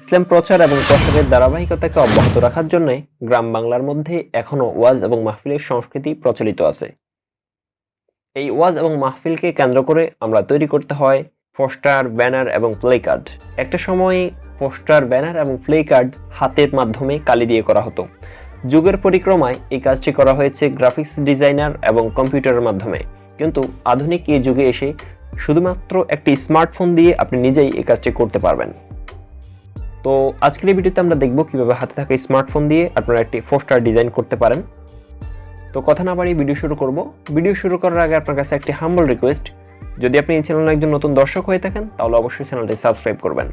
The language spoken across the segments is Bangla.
ইসলাম প্রচার এবং প্রসারের ধারাবাহিকতাকে অব্যাহত রাখার জন্য গ্রাম বাংলার মধ্যে এখনো ওয়াজ এবং মাহফিলের সংস্কৃতি প্রচলিত আছে। এই ওয়াজ এবং মাহফিলকে কেন্দ্র করে আমরা তৈরি করতে হয় পোস্টার, ব্যানার এবং প্লে কার্ড। একটা সময়ে পোস্টার, ব্যানার এবং প্লে কার্ড হাতের মাধ্যমে কালি দিয়ে করা হতো। যুগের পরিক্রমায় এই কাজটি করা হয়েছে গ্রাফিক্স ডিজাইনার এবং কম্পিউটারের মাধ্যমে, কিন্তু আধুনিক এই যুগে এসে শুধুমাত্র একটি স্মার্টফোন দিয়ে আপনি নিজেই এই কাজটি করতে পারবেন। তো আজকের এই ভিডিওতে আমরা দেখব কিভাবে হাতে থাকা স্মার্টফোন দিয়ে আপনারা একটি পোস্টার ডিজাইন করতে পারেন। তো কথা না বাড়িয়ে ভিডিও শুরু করব। ভিডিও শুরু করার আগে আপনার কাছে একটি হাম্বল রিকোয়েস্ট, যদি আপনি এই চ্যানেলে একজন নতুন দর্শক হয়ে থাকেন তাহলে অবশ্যই চ্যানেলটি সাবস্ক্রাইব করবেন।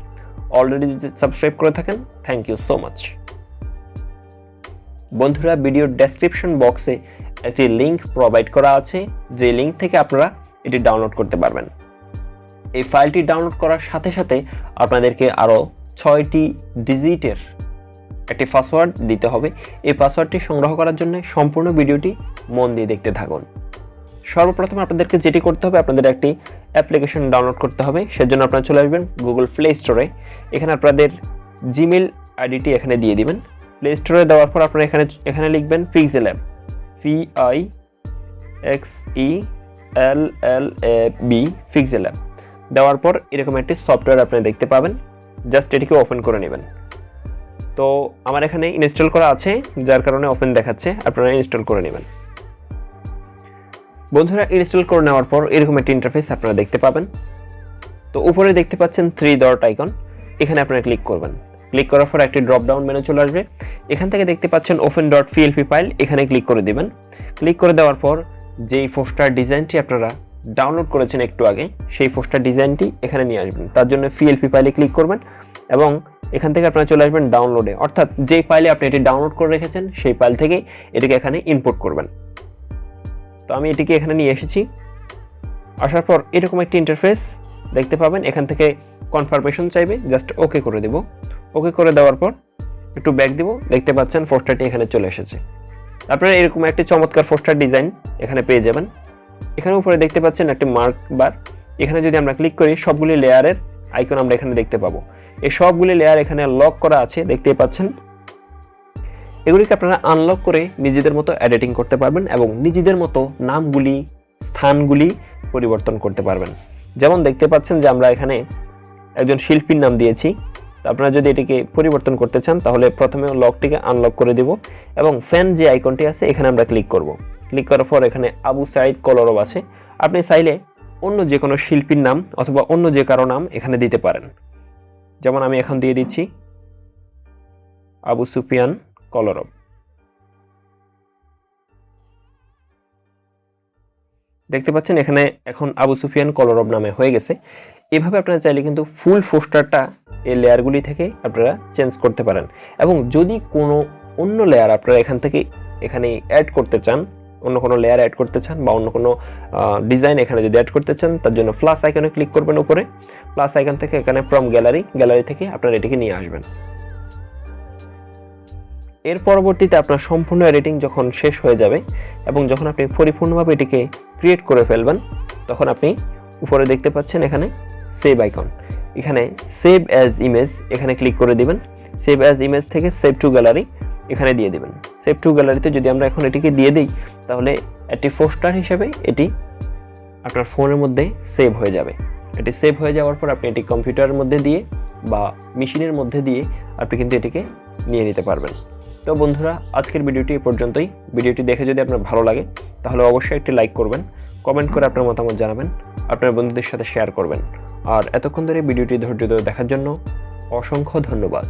অলরেডি যদি সাবস্ক্রাইব করে থাকেন, থ্যাংক ইউ সো মাচ। বন্ধুরা, ভিডিওর ডেসক্রিপশন বক্সে একটি লিঙ্ক প্রোভাইড করা আছে, যে লিঙ্ক থেকে আপনারা এটি ডাউনলোড করতে পারবেন। এই ফাইলটি ডাউনলোড করার সাথে সাথে আপনাদেরকে আরও 6টি ডিজিটের একটি পাসওয়ার্ড দিতে হবে। এই পাসওয়ার্ডটি সংগ্রহ করার জন্য সম্পূর্ণ ভিডিওটি মন দিয়ে দেখতে থাকুন। সর্বপ্রথম আপনাদেরকে যেটি করতে হবে, আপনাদের একটি অ্যাপ্লিকেশন ডাউনলোড করতে হবে। সেজন্য আপনারা চলে আসবেন গুগল প্লে স্টোরে। এখানে আপনাদের জিমেল আইডিটি এখানে দিয়ে দিবেন। প্লে স্টোরে দেওয়ার পর আপনারা এখানে লিখবেন Pixellab, PIXELLAB, Pixellab। দেওয়ার পর এরকম একটি সফটওয়্যার আপনারা দেখতে পাবেন। জাস্ট এটিকে ওপেন করে নেবেন। তো আমার এখানে ইনস্টল করা আছে, যার কারণে ওপেন দেখাচ্ছে, আপনারা ইনস্টল করে নেবেন। বন্ধুরা, ইনস্টল করে নেওয়ার পর এরকম একটি ইন্টারফেস আপনারা দেখতে পাবেন। তো উপরে দেখতে পাচ্ছেন 3 ডট আইকন, এখানে আপনারা ক্লিক করবেন। ক্লিক করার পর একটি ড্রপ ডাউন মেনু চলে আসবে। এখান থেকে দেখতে পাচ্ছেন open.plp ফাইল, এখানে ক্লিক করে দিবেন। ক্লিক করে দেওয়ার পর যেই পোস্টার ডিজাইনটি আপনারা ডাউনলোড করেছেন একটু আগে, সেই পোস্টার ডিজাইনটি এখানে নিয়ে আসবেন। তার জন্য PLP ফাইলে ক্লিক করবেন এবং এখান থেকে আপনারা চলে আসবেন ডাউনলোডে, অর্থাৎ যে ফাইলে আপনি এটি ডাউনলোড করে রেখেছেন সেই ফাইল থেকে এটিকে এখানে ইনপুট করবেন। তো আমি এটিকে এখানে নিয়ে এসেছি। আসার পর এরকম একটি ইন্টারফেস দেখতে পাবেন। এখান থেকে কনফার্মেশন চাইবে, জাস্ট ওকে করে দেব। ওকে করে দেওয়ার পর একটু ব্যাক দিব, দেখতে পাচ্ছেন পোস্টারটি এখানে চলে এসেছে। আপনারা এরকম একটি চমৎকার পোস্টার ডিজাইন এখানে পেয়ে যাবেন। এখানে উপরে দেখতে পাচ্ছেন একটি মার্ক বার, এখানে যদি আমরা ক্লিক করি সবগুলি লেয়ারের আইকন আমরা এখানে দেখতে পাবো। এই সবগুলি লেয়ার এখানে লক করা আছে, দেখতেই পাচ্ছেন। এগুলিকে আপনারা আনলক করে নিজেদের মতো এডিটিং করতে পারবেন এবং নিজেদের মতো নামগুলি, স্থানগুলি পরিবর্তন করতে পারবেন। যেমন দেখতে পাচ্ছেন যে আমরা এখানে একজন শিল্পীর নাম দিয়েছি। আপনারা যদি এটিকে পরিবর্তন করতে চান তাহলে প্রথমে লকটিকে আনলক করে দিব এবং ফ্যান যে আইকনটি আছে এখানে আমরা ক্লিক করব। ক্লিক করার পর এখানে আবু সাইদ কলরব আছে। আপনি চাইলে অন্য যে কোনো শিল্পীর নাম অথবা অন্য যে কারো নাম এখানে দিতে পারেন। যেমন আমি এখন দিয়ে দিচ্ছি আবু সুফিয়ান কলরব। দেখতে পাচ্ছেন এখানে এখন আবু সুফিয়ান কলরব নামে হয়ে গেছে। এভাবে আপনারা চাইলে কিন্তু ফুল পোস্টারটা এই লেয়ারগুলি থেকে আপনারা চেঞ্জ করতে পারেন। এবং যদি কোনো অন্য লেয়ার আপনারা এখানে অ্যাড করতে চান, অন্য কোনো লেয়ার অ্যাড করতে চান বা অন্য কোনো ডিজাইন এখানে যদি অ্যাড করতে চান, তার জন্য প্লাস আইকনে ক্লিক করবেন। উপরে প্লাস আইকন থেকে এখানে ফ্রম গ্যালারি থেকে আপনারা এটিকে নিয়ে আসবেন। এর পরবর্তীতে আপনার সম্পূর্ণ এডিটিং যখন শেষ হয়ে যাবে এবং যখন আপনি পরিপূর্ণভাবে এটিকে ক্রিয়েট করে ফেলবেন, তখন আপনি উপরে দেখতে পাচ্ছেন এখানে সেভ আইকন, এখানে সেভ অ্যাজ ইমেজ এখানে ক্লিক করে দিবেন। সেভ অ্যাজ ইমেজ থেকে সেভ টু গ্যালারি এখানে দিয়ে দিবেন। সেভ টু গ্যালারিতে যদি আমরা এখন এটিকে দিয়ে দিই তাহলে একটি পোস্টার হিসেবে এটি আপনার ফোনের মধ্যে সেভ হয়ে যাবে। এটি সেভ হয়ে যাওয়ার পর আপনি এটি কম্পিউটারের মধ্যে দিয়ে বা মেশিনের মধ্যে দিয়ে আপনি কিন্তু এটিকে নিয়ে নিতে পারবেন। তো বন্ধুরা, আজকের ভিডিওটি এই পর্যন্তই। ভিডিওটি দেখে যদি আপনার ভালো লাগে তাহলে অবশ্যই একটি লাইক করবেন, কমেন্ট করে আপনার মতামত জানাবেন, আপনার বন্ধুদের সাথে শেয়ার করবেন। আর এতক্ষণ ধরে ভিডিওটি ধৈর্য ধরে দেখার জন্য অসংখ্য ধন্যবাদ।